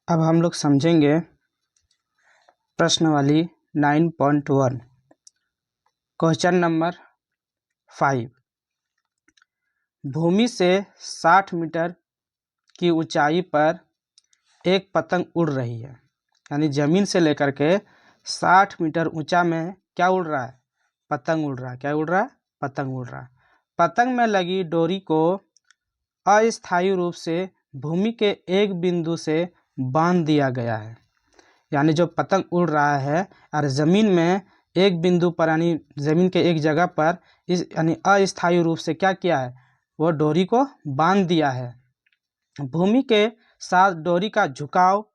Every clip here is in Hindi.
अब हम लोग समझेंगे प्रश्नावली 9.1 क्वेश्चन नंबर 5। भूमि से 60 मीटर की ऊंचाई पर एक पतंग उड़ रही है। यानी जमीन से लेकर के 60 मीटर ऊंचा में क्या उड़ रहा है? पतंग उड़ रहा है। क्या उड़ रहा है? पतंग उड़ रहा है। पतंग में लगी डोरी को अस्थायी रूप से भूमि के एक बिंदु से बांध दिया गया है। यानी जो पतंग उड़ रहा है और ज़मीन में एक बिंदु पर यानी ज़मीन के एक जगह पर इस यानी अस्थायी रूप से क्या किया है? वो डोरी को बांध दिया है। भूमि के साथ डोरी का झुकाव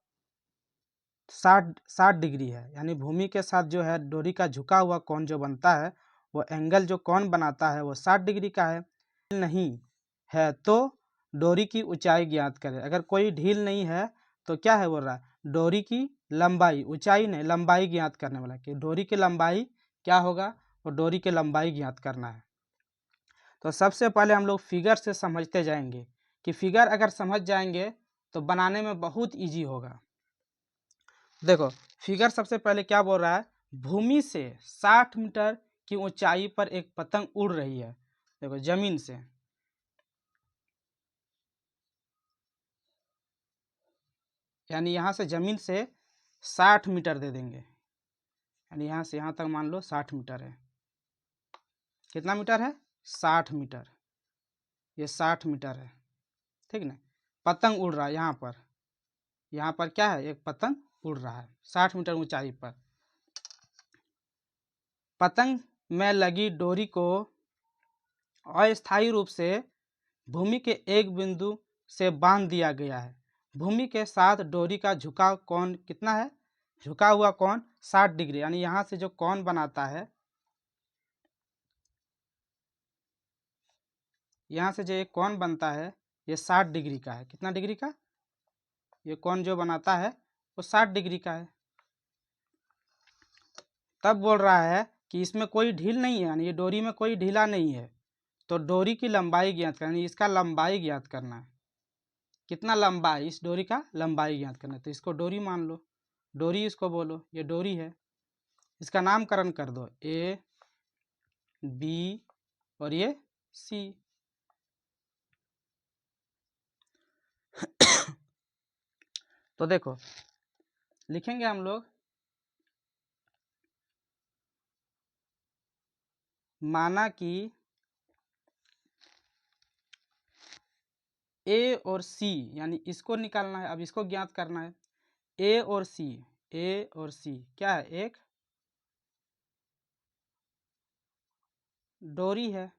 60 डिग्री है। यानी भूमि के साथ जो है डोरी का झुका हुआ कोण जो बनता है, वो एंगल जो कोण बनाता है वो 60 डिग्री का है। नहीं है तो डोरी की ऊंचाई ज्ञात करें। अगर कोई ढील नहीं है तो क्या है बोल रहा है? डोरी की लंबाई, ऊंचाई नहीं लंबाई ज्ञात करने वाला कि डोरी की लंबाई क्या होगा? वो डोरी की लंबाई ज्ञात करना है। तो सबसे पहले हम लोग फिगर से समझते जाएंगे कि फिगर अगर समझ जाएंगे तो बनाने में बहुत इजी होगा। देखो फिगर सबसे पहले क्या बोल रहा है? भूमि से 60 मीटर की ऊंचाई पर एक पतंग उड़ रही है। देखो जमीन से, यानी यहाँ से जमीन से 60 मीटर दे देंगे। यानी यहाँ से यहाँ तक मान लो 60 मीटर है। कितना मीटर है? 60 मीटर। ये 60 मीटर है, ठीक ना। पतंग उड़ रहा है यहाँ पर क्या है? एक पतंग उड़ रहा है 60 मीटर ऊंचाई पर। पतंग में लगी डोरी को अस्थायी रूप से भूमि के एक बिंदु से बांध दिया गया है। भूमि के साथ डोरी का झुकाव कोण कितना है? झुका हुआ कोण 60 डिग्री। यानी यहाँ से जो कोण बनाता है, यहाँ से जो एक कोण बनता है ये 60 डिग्री का है। कितना डिग्री का? ये कोण जो बनाता है वो 60 डिग्री का है। तब बोल रहा है कि इसमें कोई ढील नहीं है, यानी ये डोरी में कोई ढीला नहीं है। तो डोरी की लंबाई ज्ञात करना, इसका लंबाई ज्ञात करना है। कितना लंबा है? इस डोरी का लंबाई ज्ञात करना है। तो इसको डोरी मान लो, डोरी इसको बोलो, ये डोरी है। इसका नामकरण कर दो ए, बी और ये सी। तो देखो लिखेंगे हम लोग, माना कि ए और सी, यानी इसको निकालना है। अब इसको ज्ञात करना है। ए और सी क्या है? एक डोरी है।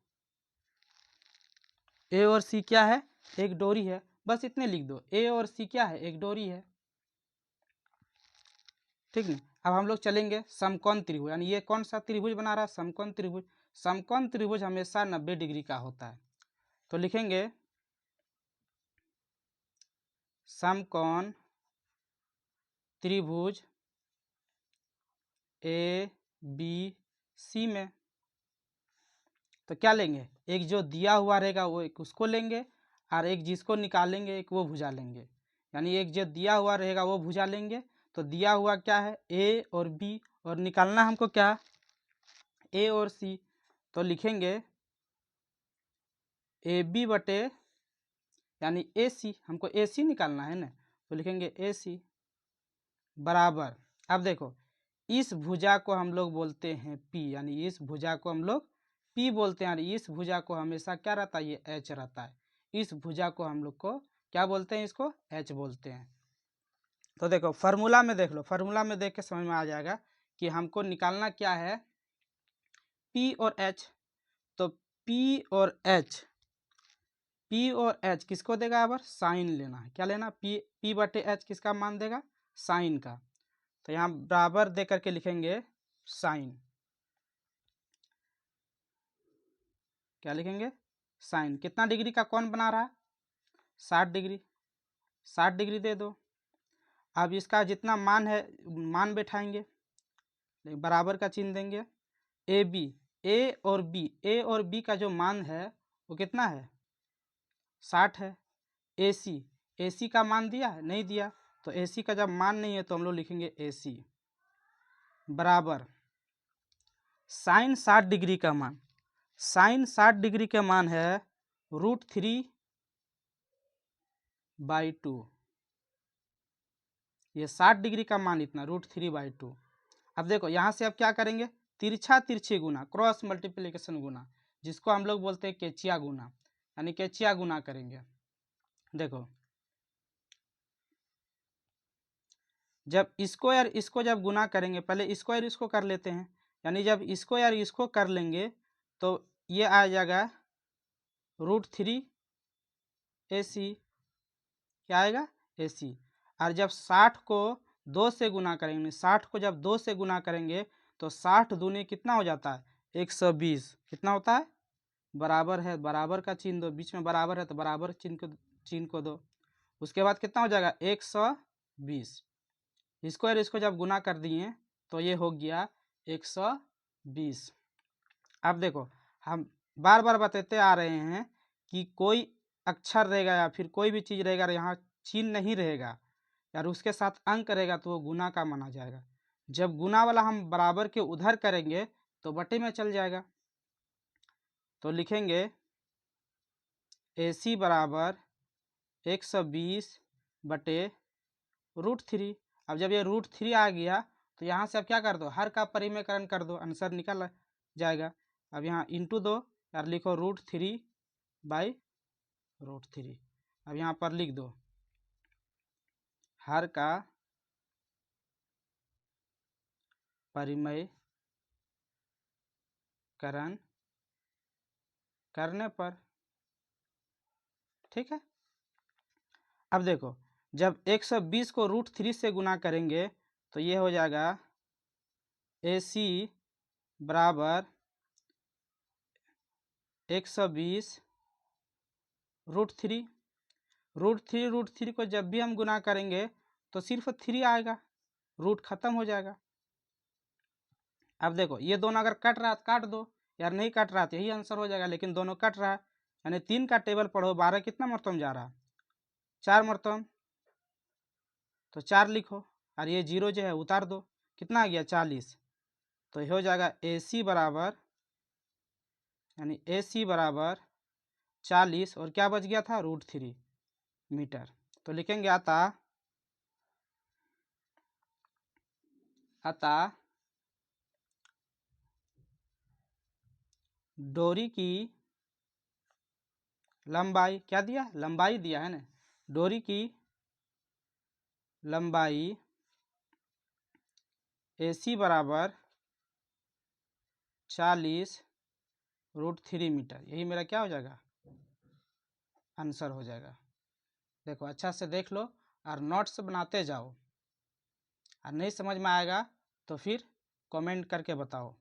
ए और सी क्या है? एक डोरी है। बस इतने लिख दो, ए और सी क्या है? एक डोरी है, ठीक है। अब हम लोग चलेंगे समकोण त्रिभुज, यानी ये कौन सा त्रिभुज बना रहा है? समकोण त्रिभुज। समकोण त्रिभुज हमेशा 90 डिग्री का होता है। तो लिखेंगे समकोण त्रिभुज ए बी सी में तो क्या लेंगे? एक जो दिया हुआ रहेगा वो एक उसको लेंगे, और एक जिसको निकालेंगे एक वो भुजा लेंगे। यानी एक जो दिया हुआ रहेगा वो भुजा लेंगे। तो दिया हुआ क्या है? ए और बी, और निकालना हमको क्या? ए और सी। तो लिखेंगे ए बी बटे, यानी ए सी, हमको ए सी निकालना है ना। तो लिखेंगे ए सी बराबर, अब देखो इस भुजा को हम लोग बोलते हैं पी, यानी इस भुजा को हम लोग पी बोलते हैं। और इस भुजा को हमेशा क्या रहता है? ये एच रहता है। इस भुजा को हम लोग को क्या बोलते हैं? इसको एच बोलते हैं। तो देखो फार्मूला में देख लो, फार्मूला में देख के समझ में आ जाएगा कि हमको निकालना क्या है, पी और एच। तो पी और एच, पी और एच किसको देगा? अब साइन लेना है। क्या लेना? पी बटे एच किसका मान देगा? साइन का। तो यहाँ बराबर दे करके लिखेंगे साइन। क्या लिखेंगे? साइन। कितना डिग्री का कौन बना रहा है? 60 डिग्री। 60 डिग्री दे दो। अब इसका जितना मान है मान बैठाएंगे, बराबर का चिन्ह देंगे। ए बी, ए और बी का जो मान है वो कितना है? 60 है। ए सी का मान दिया है? नहीं दिया। तो AC का जब मान नहीं है तो हम लोग लिखेंगे AC बराबर साइन 60 डिग्री का मान, साइन 60 डिग्री का मान है √3/2। ये 60 डिग्री का मान इतना √3/2। अब देखो यहाँ से अब क्या करेंगे, तिरछा तिरछी गुना, क्रॉस मल्टीप्लिकेशन गुना, जिसको हम लोग बोलते हैं केचिया गुना, यानी केचिया गुना करेंगे। देखो जब स्क्वायर इसको जब गुना करेंगे, पहले स्क्वायर इसको कर लेते हैं, यानी जब स्क्वायर इसको कर लेंगे तो ये आ जाएगा √3AC, क्या आएगा AC। और जब 60 को 2 से गुना करेंगे, 60 को जब 2 से गुना करेंगे तो 60 दूनी कितना हो जाता है 120, कितना होता है बराबर है, बराबर का चिन्ह दो, बीच में बराबर है तो बराबर चिन्ह को दो। उसके बाद कितना हो जाएगा 120, इसको और इसको जब गुना कर दिए तो ये हो गया 120। अब देखो हम बार बार बताते आ रहे हैं कि कोई अक्षर रहेगा या फिर कोई भी चीज़ रहेगा यहाँ चिन्ह नहीं रहेगा यार, उसके साथ अंक रहेगा तो वो गुना का माना जाएगा। जब गुना वाला हम बराबर के उधर करेंगे तो बटे में चल जाएगा, तो लिखेंगे AC बराबर 120/√3। अब जब ये √3 आ गया तो यहाँ से अब क्या कर दो, हर का परिमेयकरण कर दो, आंसर निकल जाएगा। अब यहाँ इंटू दो यार, लिखो √3/√3। अब यहाँ पर लिख दो हर का परिमेयकरण करने पर, ठीक है। अब देखो जब 120 को √3 से गुना करेंगे तो ये हो जाएगा AC बराबर 120/√3। √3 को जब भी हम गुना करेंगे तो सिर्फ 3 आएगा, रूट खत्म हो जाएगा। अब देखो ये दोनों अगर कट रहा है तो काट दो, यार नहीं कट रहा तो यही आंसर हो जाएगा, लेकिन दोनों कट रहा है, यानी 3 का टेबल पढ़ो, 12 कितना मरतम जा रहा है 4 मरतम, तो 4 लिखो और ये 0 जो है उतार दो, कितना आ गया 40। तो ये हो जाएगा AC बराबर, यानी AC बराबर 40 और क्या बच गया था √3 मीटर। तो लिखेंगे अतः डोरी की लंबाई, क्या दिया लंबाई दिया है ना, डोरी की लंबाई AC बराबर 40/√3 मीटर, यही मेरा क्या हो जाएगा आंसर हो जाएगा। देखो अच्छा से देख लो और नोट्स बनाते जाओ, और नहीं समझ में आएगा तो फिर कमेंट करके बताओ।